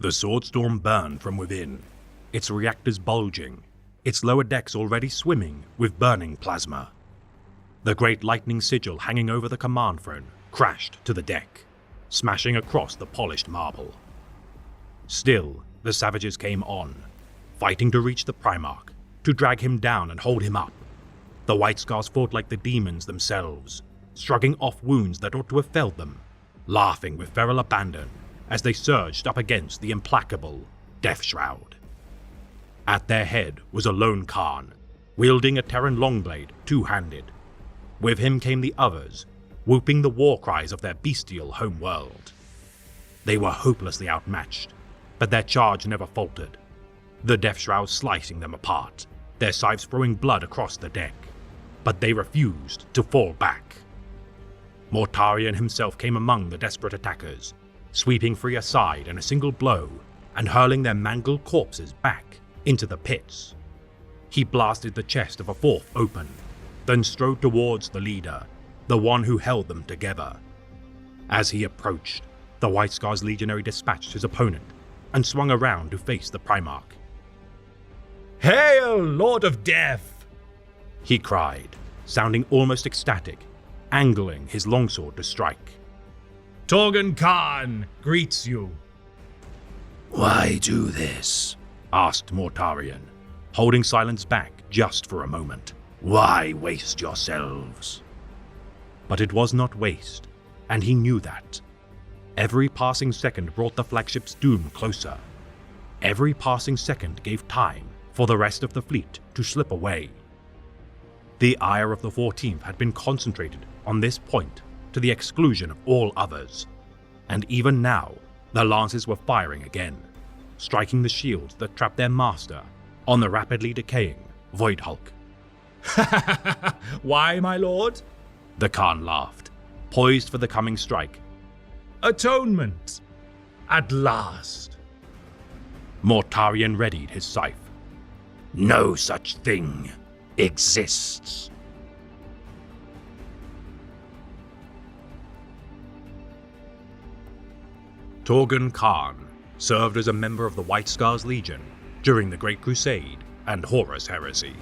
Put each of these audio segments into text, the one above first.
The Swordstorm burned from within, its reactors bulging, its lower decks already swimming with burning plasma. The great lightning sigil hanging over the command throne crashed to the deck, smashing across the polished marble. Still, the savages came on, fighting to reach the Primarch, to drag him down and hold him up. The White Scars fought like the demons themselves, shrugging off wounds that ought to have felled them, laughing with feral abandon as they surged up against the implacable Death Shroud. At their head was a lone Khan, wielding a Terran longblade two-handed. With him came the others, whooping the war cries of their bestial homeworld. They were hopelessly outmatched, but their charge never faltered, the Death Shroud slicing them apart, their scythes throwing blood across the deck. But they refused to fall back. Mortarion himself came among the desperate attackers, sweeping free aside in a single blow and hurling their mangled corpses back into the pits. He blasted the chest of a fourth open, then strode towards the leader, the one who held them together. As he approached, the White Scars legionary dispatched his opponent and swung around to face the Primarch. "Hail, Lord of Death!" he cried, sounding almost ecstatic, angling his longsword to strike. "Torgun Khan greets you." "Why do this?" asked Mortarion, holding silence back just for a moment. "Why waste yourselves?" But it was not waste, and he knew that. Every passing second brought the flagship's doom closer. Every passing second gave time for the rest of the fleet to slip away. The ire of the 14th had been concentrated on this point to the exclusion of all others, and even now the lances were firing again, striking the shields that trapped their master on the rapidly decaying Void Hulk. "Why, my lord?" The Khan laughed, poised for the coming strike. "Atonement! At last!" Mortarion readied his scythe. "No such thing exists." Torgun Khan served as a member of the White Scars Legion during the Great Crusade and Horus Heresy.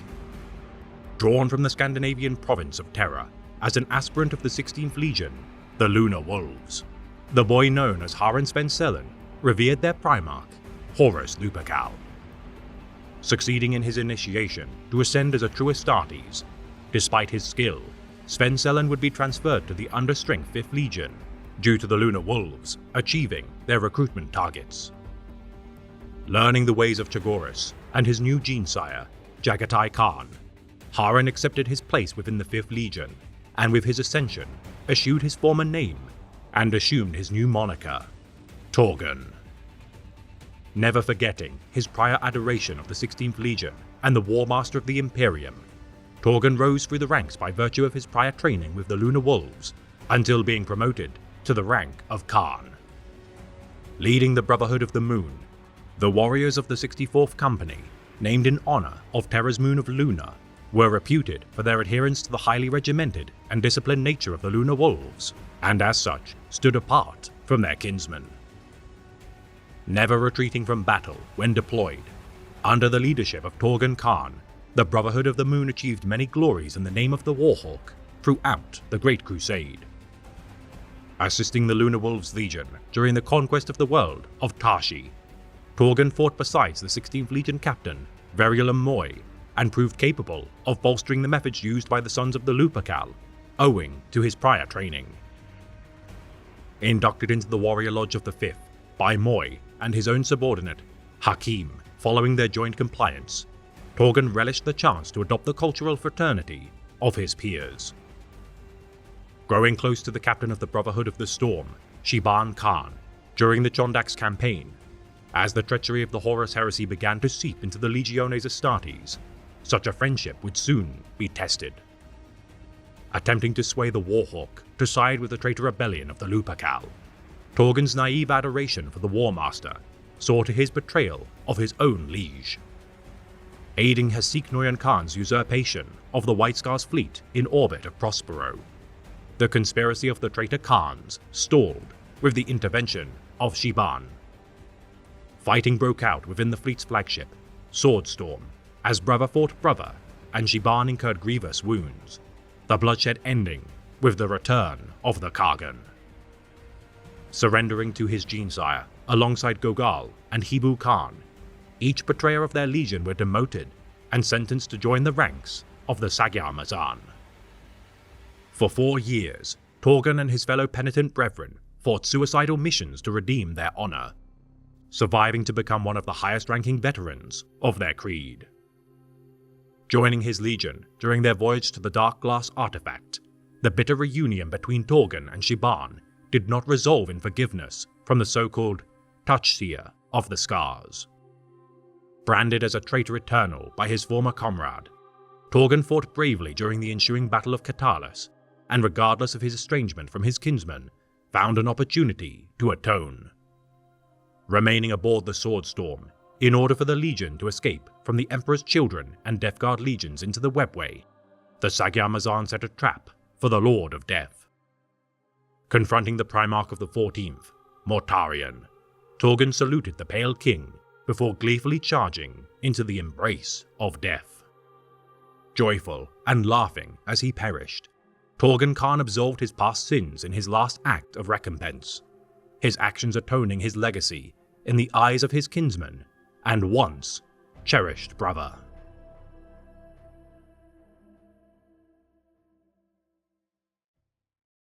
Drawn from the Scandinavian province of Terra as an aspirant of the 16th Legion, the Lunar Wolves, the boy known as Haran Sven-Selen revered their Primarch, Horus Lupercal. Succeeding in his initiation to ascend as a true Astartes, despite his skill, Sven-Selen would be transferred to the understrength 5th Legion due to the Lunar Wolves achieving their recruitment targets. Learning the ways of Chagoras and his new gene-sire, Jagatai Khan, Haran accepted his place within the 5th Legion, and with his ascension, eschewed his former name and assumed his new moniker, Torgun. Never forgetting his prior adoration of the 16th Legion and the War Master of the Imperium, Torgun rose through the ranks by virtue of his prior training with the Lunar Wolves until being promoted to the rank of Khan. Leading the Brotherhood of the Moon, the warriors of the 64th Company, named in honor of Terra's moon of Luna, were reputed for their adherence to the highly regimented and disciplined nature of the Lunar Wolves, and as such stood apart from their kinsmen. Never retreating from battle when deployed, under the leadership of Torgun Khan, the Brotherhood of the Moon achieved many glories in the name of the Warhawk throughout the Great Crusade. Assisting the Lunar Wolves Legion during the conquest of the world of Tashi, Torgun fought beside the 16th Legion captain, Verulam Moy, and proved capable of bolstering the methods used by the Sons of the Lupercal, owing to his prior training. Inducted into the Warrior Lodge of the 5th by Moy and his own subordinate, Hakim, following their joint compliance, Torgun relished the chance to adopt the cultural fraternity of his peers. Growing close to the captain of the Brotherhood of the Storm, Shiban Khan, during the Chondax campaign, as the treachery of the Horus Heresy began to seep into the Legiones Astartes, such a friendship would soon be tested. Attempting to sway the Warhawk to side with the traitor rebellion of the Lupercal, Torgun's naive adoration for the War Master saw to his betrayal of his own liege. Aiding Hasik Noyan Khan's usurpation of the White Scars fleet in orbit of Prospero, the conspiracy of the traitor Khans stalled with the intervention of Shiban. Fighting broke out within the fleet's flagship, Swordstorm, as brother fought brother, and Shiban incurred grievous wounds, the bloodshed ending with the return of the Kargan. Surrendering to his Genesire alongside Gogal and Hibu Khan, each betrayer of their legion were demoted and sentenced to join the ranks of the Sagyamazan. For 4 years, Torgun and his fellow penitent brethren fought suicidal missions to redeem their honor, surviving to become one of the highest-ranking veterans of their creed. Joining his legion during their voyage to the Dark Glass Artifact, the bitter reunion between Torgun and Shiban did not resolve in forgiveness from the so-called Touchseer of the Scars. Branded as a traitor eternal by his former comrade, Torgun fought bravely during the ensuing Battle of Katalis, and regardless of his estrangement from his kinsman, found an opportunity to atone. Remaining aboard the Swordstorm, in order for the Legion to escape from the Emperor's Children and Death Guard legions into the Webway, the Sagyamazan set a trap for the Lord of Death. Confronting the Primarch of the 14th, Mortarion, Torgun saluted the Pale King before gleefully charging into the embrace of death. Joyful and laughing as he perished, Torgun Khan absolved his past sins in his last act of recompense, his actions atoning his legacy in the eyes of his kinsman and once cherished brother.